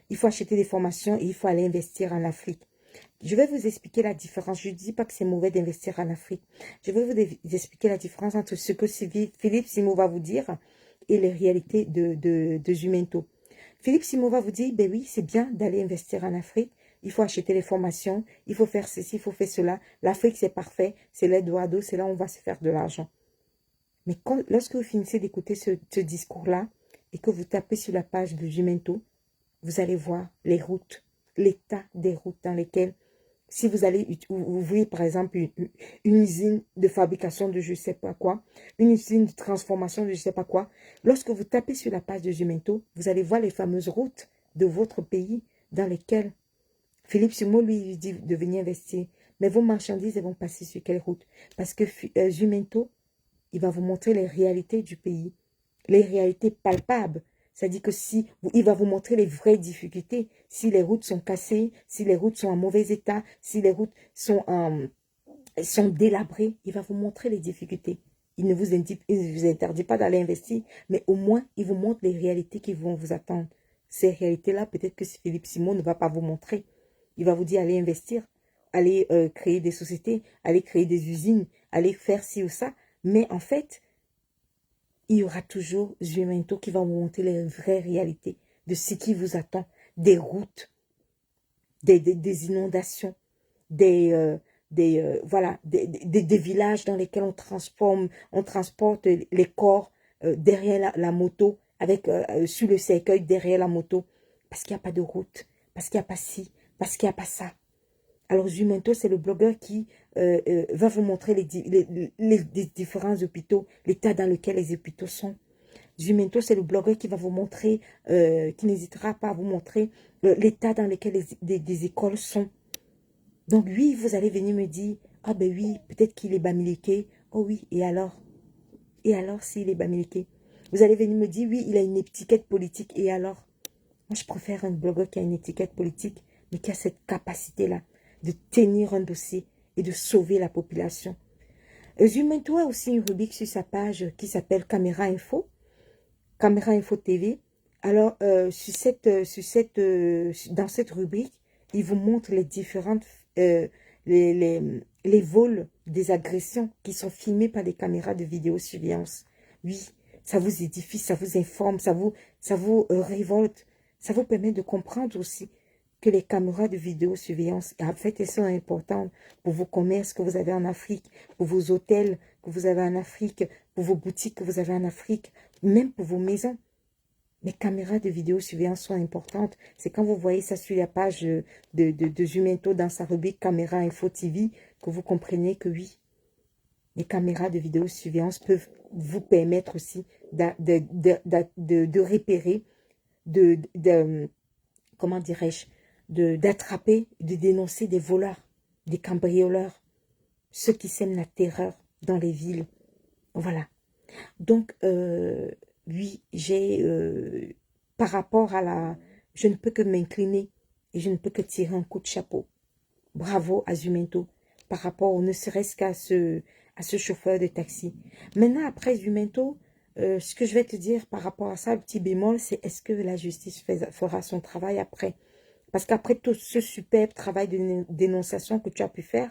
Il faut acheter des formations et il faut aller investir en Afrique. Je vais vous expliquer la différence. Je ne dis pas que c'est mauvais d'investir en Afrique. Je vais vous expliquer la différence entre ce que Philippe Simo va vous dire et les réalités de Zumento. Philippe Simo va vous dire, ben oui, c'est bien d'aller investir en Afrique. Il faut acheter les formations, il faut faire ceci, il faut faire cela. L'Afrique, c'est parfait, c'est l'Eldorado, c'est là où on va se faire de l'argent. Mais lorsque vous finissez d'écouter ce discours-là et que vous tapez sur la page de Zumento, vous allez voir les routes, l'état des routes dans lesquelles, si vous allez, vous voyez par exemple une usine de fabrication de je ne sais pas quoi, une usine de transformation de je ne sais pas quoi, lorsque vous tapez sur la page de Zumento, vous allez voir les fameuses routes de votre pays dans lesquelles Philippe Simo lui dit de venir investir. Mais vos marchandises, elles vont passer sur quelle route? Parce que Zumento, il va vous montrer les réalités du pays, les réalités palpables. C'est-à-dire que si il va vous montrer les vraies difficultés, si les routes sont cassées, si les routes sont en mauvais état, si les routes sont délabrées, il va vous montrer les difficultés. Il ne vous interdit pas d'aller investir, mais au moins, il vous montre les réalités qui vont vous attendre. Ces réalités-là, peut-être que Philippe Simon ne va pas vous montrer. Il va vous dire, allez investir, allez créer des sociétés, allez créer des usines, allez faire ci ou ça. Mais en fait, il y aura toujours Zumento qui va vous montrer les vraies réalités de ce qui vous attend, des routes, des inondations, voilà, des villages dans lesquels on transporte les corps derrière la moto, avec sur le cercueil derrière la moto, parce qu'il n'y a pas de route, parce qu'il n'y a pas ci, parce qu'il n'y a pas ça. Alors, Zumento, c'est le blogueur qui va vous montrer les différents hôpitaux, l'état dans lequel les hôpitaux sont. Zumento, c'est le blogueur qui va vous montrer, qui n'hésitera pas à vous montrer l'état dans lequel des écoles sont. Donc, oui, vous allez venir me dire, ah ben oui, peut-être qu'il est bamiliqué. Oh oui, et alors? Et alors s'il est bamiliqué? Vous allez venir me dire, oui, il a une étiquette politique. Et alors? Moi, je préfère un blogueur qui a une étiquette politique, mais qui a cette capacité-là de tenir un dossier et de sauver la population. Zumento a aussi une rubrique sur sa page qui s'appelle Caméra Info, Caméra Info TV. Alors, dans cette rubrique, il vous montre les différentes, les vols des agressions qui sont filmés par des caméras de vidéosurveillance. Oui, ça vous édifie, ça vous informe, ça vous révolte. Ça vous permet de comprendre aussi que les caméras de vidéosurveillance, en fait, elles sont importantes pour vos commerces que vous avez en Afrique, pour vos hôtels que vous avez en Afrique, pour vos boutiques que vous avez en Afrique, même pour vos maisons. Les caméras de vidéosurveillance sont importantes. C'est quand vous voyez ça sur la page de Zumento dans sa rubrique Caméra Info TV que vous comprenez que oui, les caméras de vidéosurveillance peuvent vous permettre aussi de repérer, comment dirais-je, d'attraper, de dénoncer des voleurs, des cambrioleurs, ceux qui sèment la terreur dans les villes. Voilà. Donc, oui, par rapport à je ne peux que m'incliner et je ne peux que tirer un coup de chapeau. Bravo à Zumento par rapport ne serait-ce qu'à ce chauffeur de taxi. Maintenant, après Zumento, ce que je vais te dire par rapport à ça, le petit bémol, c'est est-ce que la justice fera son travail après? Parce qu'après tout ce superbe travail de dénonciation que tu as pu faire,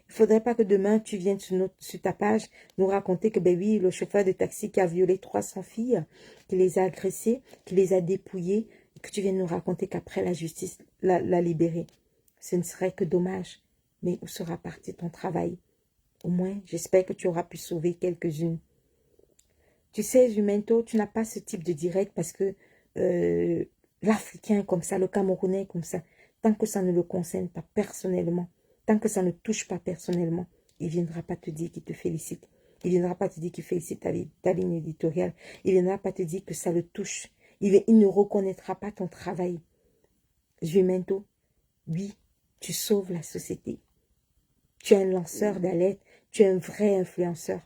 il ne faudrait pas que demain, tu viennes sur ta page nous raconter que, ben oui, le chauffeur de taxi qui a violé 300 filles, qui les a agressées, qui les a dépouillées, et que tu viennes nous raconter qu'après la justice l'a libéré. Ce ne serait que dommage. Mais où sera parti ton travail? Au moins, j'espère que tu auras pu sauver quelques-unes. Tu sais, Zumento, tu n'as pas ce type de direct parce que l'Africain comme ça, le Camerounais comme ça, tant que ça ne le concerne pas personnellement, tant que ça ne touche pas personnellement, il ne viendra pas te dire qu'il te félicite. Il ne viendra pas te dire qu'il félicite ta ligne éditoriale. Il ne viendra pas te dire que ça le touche. Il ne reconnaîtra pas ton travail. Zumento, oui, tu sauves la société. Tu es un lanceur d'alerte. Tu es un vrai influenceur.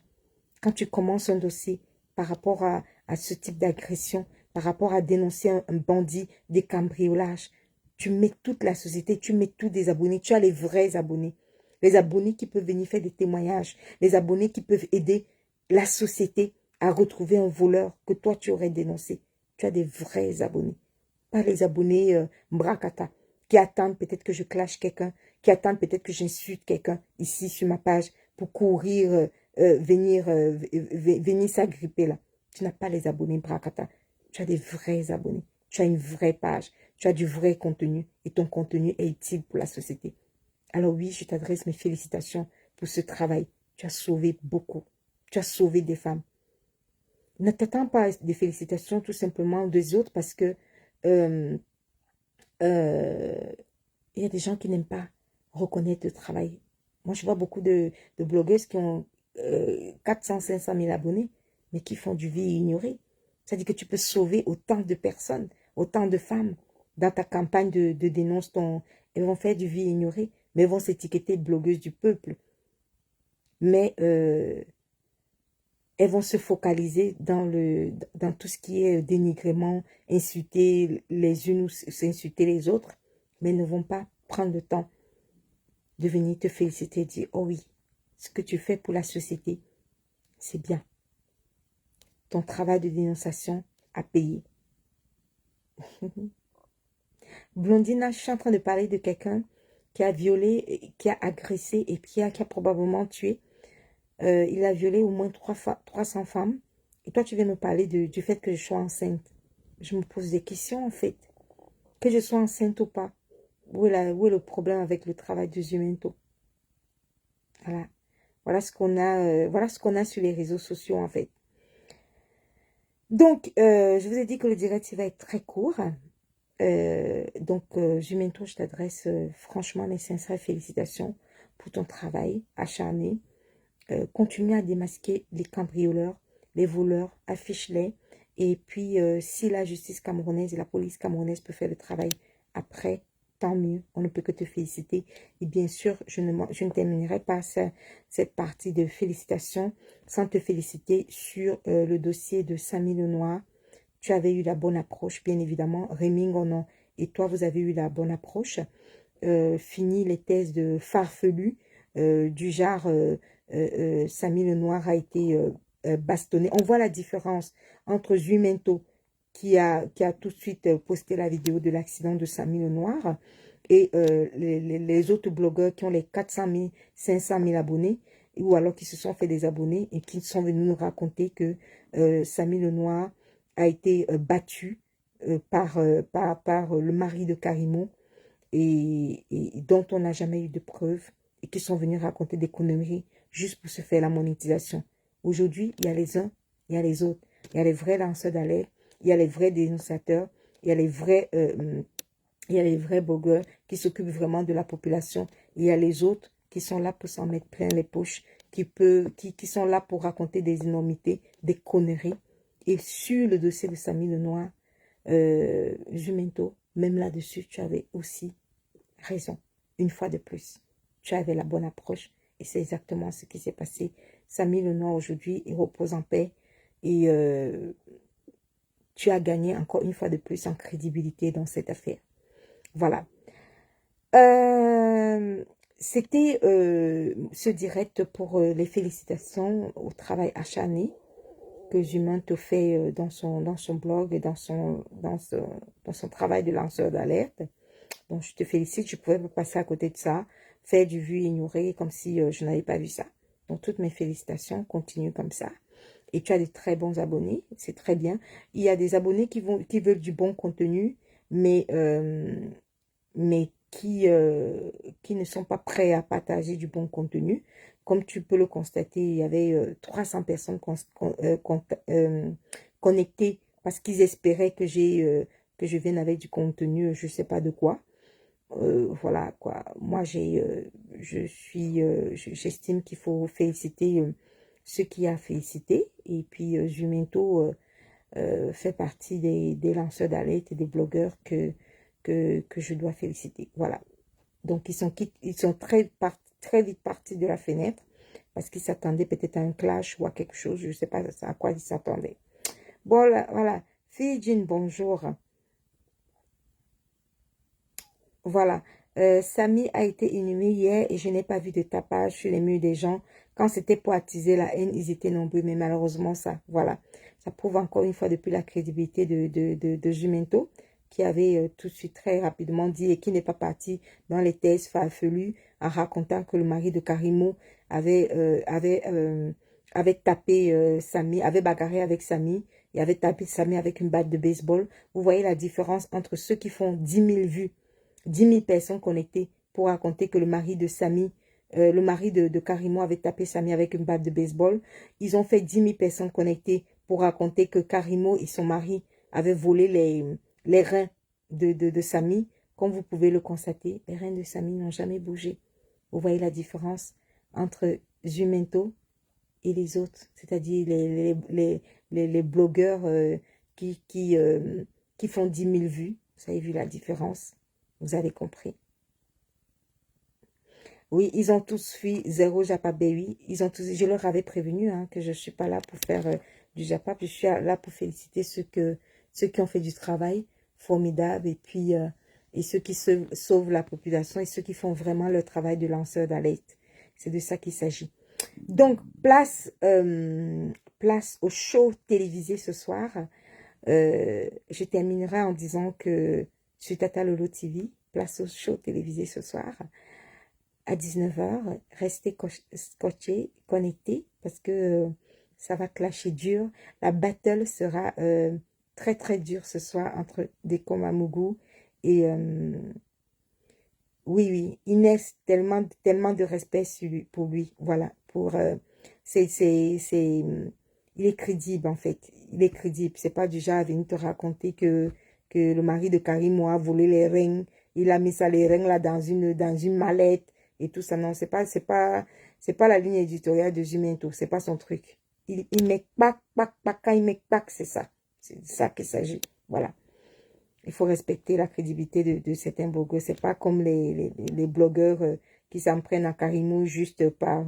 Quand tu commences un dossier par rapport à ce type d'agression, par rapport à dénoncer un bandit, des cambriolages, tu mets toute la société, tu mets tous des abonnés, tu as les vrais abonnés. Les abonnés qui peuvent venir faire des témoignages, les abonnés qui peuvent aider la société a retrouvé un voleur que toi tu aurais dénoncé. Tu as des vrais abonnés. Pas les abonnés bracata, qui attendent peut-être que je clash quelqu'un, qui attendent peut-être que j'insulte quelqu'un ici sur ma page pour courir, venir s'agripper là. Tu n'as pas les abonnés bracata. Tu as des vrais abonnés. Tu as une vraie page. Tu as du vrai contenu et ton contenu est utile pour la société. Alors oui, je t'adresse mes félicitations pour ce travail. Tu as sauvé beaucoup. Tu as sauvé des femmes. Ne t'attends pas des félicitations tout simplement des autres parce que euh, il y a des gens qui n'aiment pas reconnaître le travail. Moi, je vois beaucoup de blogueuses qui ont 400, 500 000 abonnés, mais qui font du vie ignoré. C'est-à-dire que tu peux sauver autant de personnes, autant de femmes dans ta campagne de dénonce. Elles vont faire du vie ignoré, mais elles vont s'étiqueter blogueuses du peuple. Mais elles vont se focaliser dans tout ce qui est dénigrement, insulter les unes ou s'insulter les autres, mais ne vont pas prendre le temps de venir te féliciter et dire, oh oui, ce que tu fais pour la société, c'est bien. Ton travail de dénonciation a payé. Blondina, je suis en train de parler de quelqu'un qui a violé, qui a agressé et qui a probablement tué. Il a violé au moins 300 femmes. Et toi, tu viens me parler du fait que je sois enceinte. Je me pose des questions, en fait. Que je sois enceinte ou pas. Où est le problème avec le travail de Zumento? Voilà. Voilà ce qu'on a sur les réseaux sociaux, en fait. Donc, je vous ai dit que le direct, il va être très court. Zumento, je t'adresse franchement mes sincères félicitations pour ton travail acharné. Continue à démasquer les cambrioleurs, les voleurs, affiche-les. Et puis, si la justice camerounaise et la police camerounaise peuvent faire le travail après, tant mieux. On ne peut que te féliciter. Et bien sûr, je ne terminerai pas cette partie de félicitations sans te féliciter sur le dossier de Samy Lenoir. Tu avais eu la bonne approche, bien évidemment. Rémi Ngonon et toi, vous avez eu la bonne approche. Fini les thèses de farfelus du genre Samy Lenoir a été bastonné. On voit la différence entre Zumento qui a tout de suite posté la vidéo de l'accident de Samy Lenoir et les autres blogueurs qui ont les 400 000, 500 000 abonnés ou alors qui se sont fait des abonnés et qui sont venus nous raconter que Samy Lenoir a été battu par le mari de Karimo et dont on n'a jamais eu de preuves et qui sont venus raconter des conneries juste pour se faire la monétisation. Aujourd'hui, il y a les uns, il y a les autres. Il y a les vrais lanceurs d'alerte, il y a les vrais dénonçateurs, il y a les vrais blogueurs qui s'occupent vraiment de la population. Il y a les autres qui sont là pour s'en mettre plein les poches, qui sont là pour raconter des énormités, des conneries. Et sur le dossier de Samy Lenoir, Jumento, même là-dessus, tu avais aussi raison. Une fois de plus, tu avais la bonne approche et c'est exactement ce qui s'est passé. Samy Lenoir aujourd'hui, il repose en paix et tu as gagné encore une fois de plus en crédibilité dans cette affaire. Voilà. C'était ce direct pour les félicitations au travail acharné que Zumento fait dans son blog et dans son travail de lanceur d'alerte. Donc, je te félicite, je ne pouvais pas passer à côté de ça, faire du vu ignorer comme si je n'avais pas vu ça. Donc, toutes mes félicitations, continue comme ça. Et tu as des très bons abonnés, c'est très bien. Il y a des abonnés qui veulent du bon contenu, mais qui ne sont pas prêts à partager du bon contenu. Comme tu peux le constater, il y avait 300 personnes connectées parce qu'ils espéraient que je vienne avec du contenu, je ne sais pas de quoi. Voilà quoi. Moi, j'estime qu'il faut féliciter ceux qui a félicité. Et puis, Jumento fait partie des lanceurs d'alerte et des blogueurs que je dois féliciter. Voilà. Donc, ils sont très vite partis de la fenêtre parce qu'ils s'attendaient peut-être à un clash ou à quelque chose. Je ne sais pas à quoi ils s'attendaient. Bon, voilà. Fille Jean, bonjour. Voilà. Samy a été inhumé hier et je n'ai pas vu de tapage sur les murs des gens. Quand c'était pour attiser la haine, ils étaient nombreux, mais malheureusement, ça, voilà. Ça prouve encore une fois depuis la crédibilité de Jumento, qui avait tout de suite très rapidement dit et qui n'est pas parti dans les thèses farfelues en racontant que le mari de Karimo avait tapé Samy, avait bagarré avec Samy et avait tapé Samy avec une batte de baseball. Vous voyez la différence entre ceux qui font 10 000 vues, 10 000 personnes connectées pour raconter que le mari de Samy, le mari de Karimo avait tapé Samy avec une batte de baseball. Ils ont fait 10 000 personnes connectées pour raconter que Karimo et son mari avaient volé les reins de Samy. Comme vous pouvez le constater, les reins de Samy n'ont jamais bougé. Vous voyez la différence entre Jumento et les autres, c'est-à-dire les blogueurs qui font 10 000 vues. Vous avez vu la différence? Vous avez compris. Oui, ils ont tous fui zéro Japap oui. Ils ont tous, je leur avais prévenu que je ne suis pas là pour faire du Japap. Je suis là pour féliciter ceux qui ont fait du travail formidable et puis et ceux qui sauvent la population et ceux qui font vraiment leur travail de lanceur d'alerte. C'est de ça qu'il s'agit. Donc, place au show télévisé ce soir. Je terminerai en disant que sur Tata Lolo TV, place au show télévisé ce soir à 19 h. Restez scotchés, connectés parce que ça va clasher dur. La battle sera très très dure ce soir entre Dekom Amougou et oui, Inès, tellement de respect pour lui. Voilà, il est crédible en fait. Il est crédible. C'est pas du genre à venir te raconter que le mari de Karim a volé les rings. Il a mis ça, les rings là, dans une mallette et tout ça. Non, c'est pas la ligne éditoriale de Jumento. C'est pas son truc. Il met pac, quand il met pac, c'est ça. C'est de ça qu'il s'agit. Voilà. Il faut respecter la crédibilité de certains blogueurs. C'est pas comme les blogueurs qui s'en prennent à Karimou juste par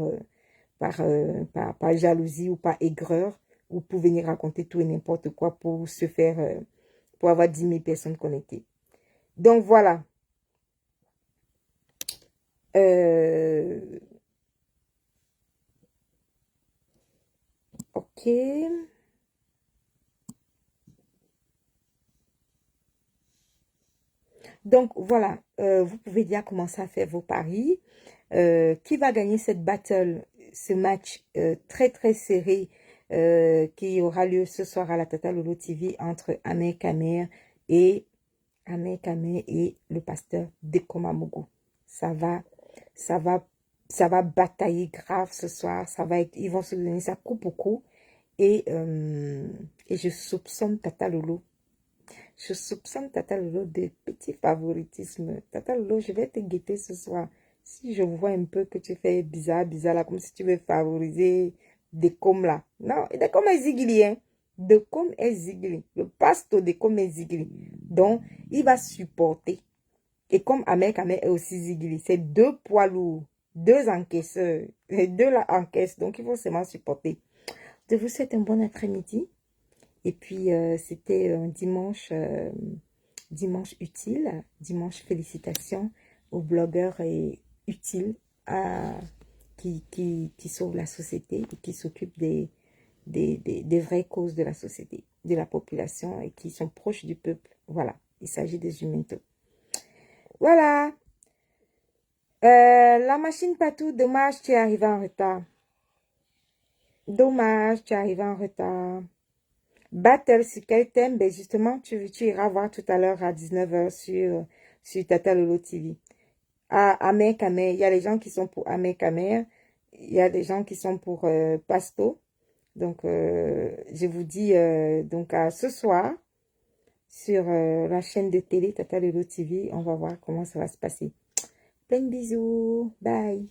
jalousie ou par aigreur ou pour venir raconter tout et n'importe quoi pour se faire, pour avoir 10 000 personnes connectées. Donc voilà. Ok. Donc voilà, vous pouvez déjà commencer à faire vos paris. Qui va gagner cette battle, ce match très très serré qui aura lieu ce soir à la Tata Lolo TV entre Ahmed Kamer et le pasteur Dekom Amougou. Ça va batailler grave ce soir. Ils vont se donner ça coup pour coup. Et je soupçonne Tata Lolo. Je soupçonne Tata Lolo de petit favoritisme. Tata Lolo, je vais te guetter ce soir. Si je vois un peu que tu fais bizarre là, comme si tu veux favoriser Dekom là. Non, Dekom est zigli, hein. Dekom est zigli. Le pasteur Dekom est zigli. Donc, il va supporter. Et comme Ahmed est aussi zigli, c'est deux poids lourds, deux encaisseurs. Les deux là encaissent, donc il faut seulement supporter. Je vous souhaite un bon après-midi. Et puis, c'était un dimanche utile. Dimanche félicitations aux blogueurs et utiles qui sauvent la société et qui s'occupent des vraies causes de la société, de la population et qui sont proches du peuple. Voilà, il s'agit des Jumento. Voilà. La machine Patou, dommage, tu es arrivé en retard. Dommage, tu es arrivé en retard. Battle, sur quel thème? Ben justement, tu iras voir tout à l'heure à 19 h sur Tata Lolo TV. Ahmed Kamer, il y a les gens qui sont pour Ahmed Kamer, il y a des gens qui sont pour Pasto. Donc, je vous dis donc à ce soir sur la chaîne de télé Tata Lolo TV. On va voir comment ça va se passer. Plein de bisous. Bye.